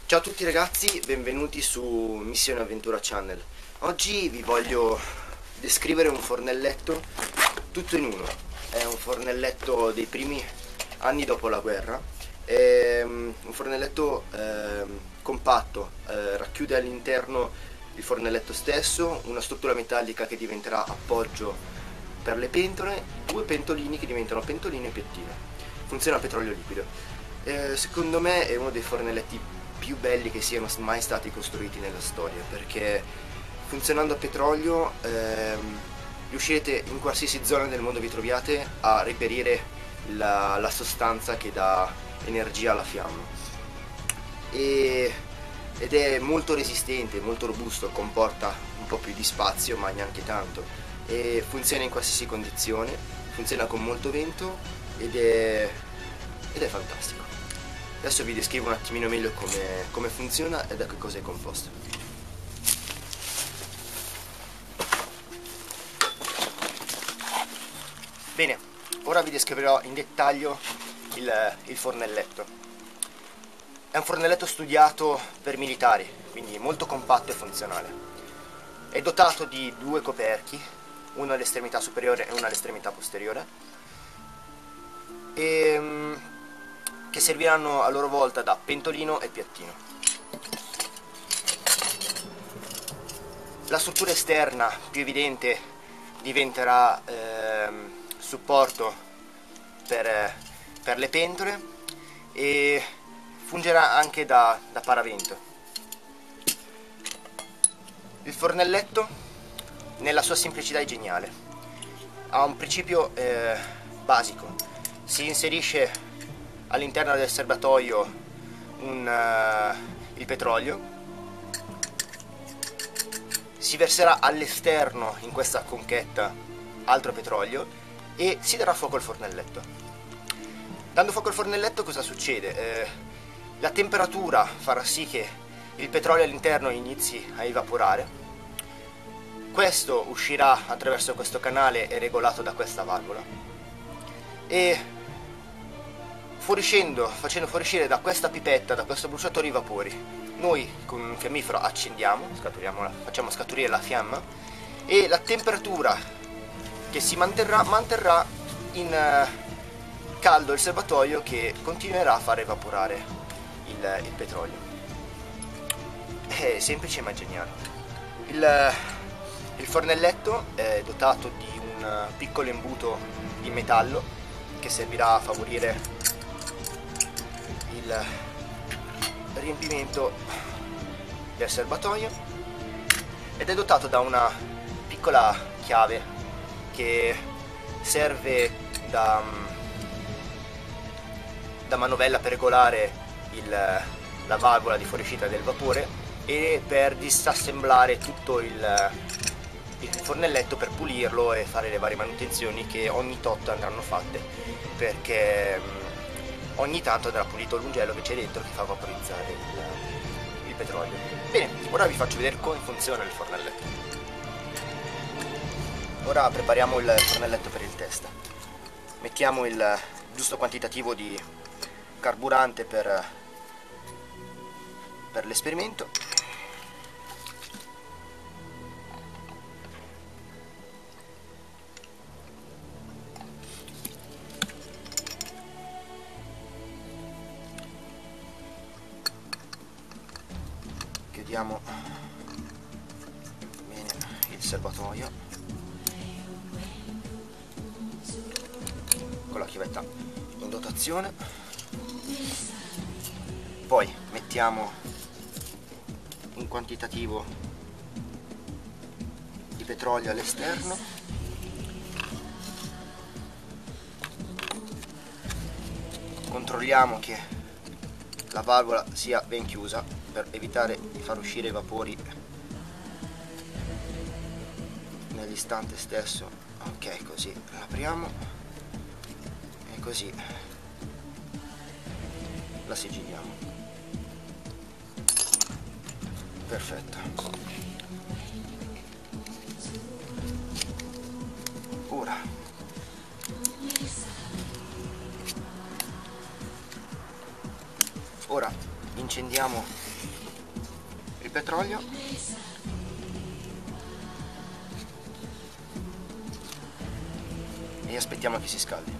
Ciao a tutti ragazzi, benvenuti su Missione Avventura Channel. Oggi vi voglio descrivere un fornelletto tutto in uno. È un fornelletto dei primi anni dopo la guerra. È un fornelletto compatto, racchiude all'interno il fornelletto stesso, una struttura metallica che diventerà appoggio per le pentole, due pentolini che diventano pentoline e piattine. Funziona a petrolio liquido. Secondo me è uno dei fornelletti più belli che siano mai stati costruiti nella storia, perché funzionando a petrolio riuscirete in qualsiasi zona del mondo vi troviate a reperire la sostanza che dà energia alla fiamma ed è molto resistente, molto robusto, comporta un po' più di spazio ma neanche tanto e funziona in qualsiasi condizione, funziona con molto vento ed è fantastico. Adesso vi descrivo un attimino meglio come funziona e da che cosa è composto. Bene, ora vi descriverò in dettaglio il fornelletto. È un fornelletto studiato per militari, quindi molto compatto e funzionale. È dotato di due coperchi, uno all'estremità superiore e uno all'estremità posteriore, che serviranno a loro volta da pentolino e piattino. La struttura esterna più evidente diventerà supporto per le pentole e fungerà anche da paravento. Il fornelletto, nella sua semplicità, è geniale. Ha un principio basico: si inserisce all'interno del serbatoio il petrolio, si verserà all'esterno in questa conchetta altro petrolio e si darà fuoco al fornelletto. Dando fuoco al fornelletto cosa succede? La temperatura farà sì che il petrolio all'interno inizi a evaporare. Questo uscirà attraverso questo canale e regolato da questa valvola e facendo fuoriuscire da questa pipetta, da questo bruciatore, i vapori. Noi con un fiammifero accendiamo, facciamo scaturire la fiamma e la temperatura che si manterrà in caldo il serbatoio, che continuerà a far evaporare il petrolio. È semplice ma geniale. Il fornelletto è dotato di un piccolo imbuto in metallo che servirà a favorire il riempimento del serbatoio ed è dotato da una piccola chiave che serve da manovella per regolare la valvola di fuoriuscita del vapore e per disassemblare tutto il fornelletto, per pulirlo e fare le varie manutenzioni che ogni tot andranno fatte, perché ogni tanto andrà pulito l'ungello che c'è dentro che fa vaporizzare il petrolio. Bene, ora vi faccio vedere come funziona il fornelletto. Ora prepariamo il fornelletto per il test. Mettiamo il giusto quantitativo di carburante per l'esperimento. Chiudiamo bene il serbatoio con la chiavetta in dotazione, poi mettiamo un quantitativo di petrolio all'esterno, controlliamo che la valvola sia ben chiusa per evitare di far uscire i vapori nell'istante stesso. Ok, così l'apriamo e così la sigilliamo. Perfetto. Ora incendiamo petrolio e aspettiamo che si scaldi.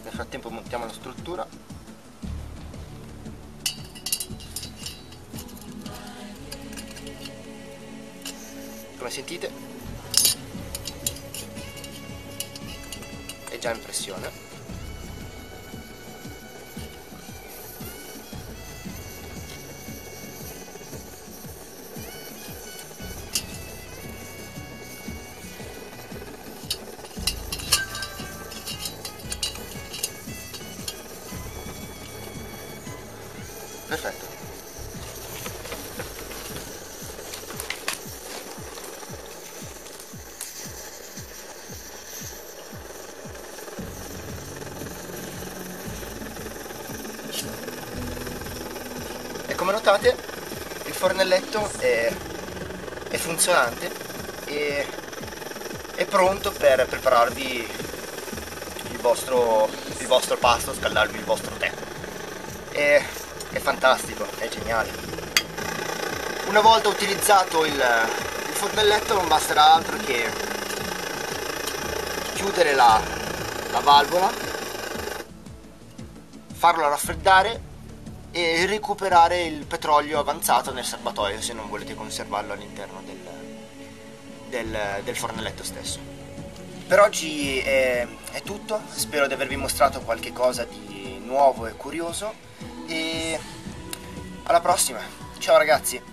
Nel frattempo montiamo la struttura. Come sentite è già in pressione. Perfetto. E come notate il fornelletto è funzionante e è pronto per prepararvi il vostro pasto, scaldarvi il vostro tè. È fantastico, è geniale. Una volta utilizzato il fornelletto non basterà altro che chiudere la valvola, farlo raffreddare e recuperare il petrolio avanzato nel serbatoio se non volete conservarlo all'interno del fornelletto stesso. Per oggi è tutto, spero di avervi mostrato qualche cosa di nuovo e curioso e alla prossima, ciao ragazzi!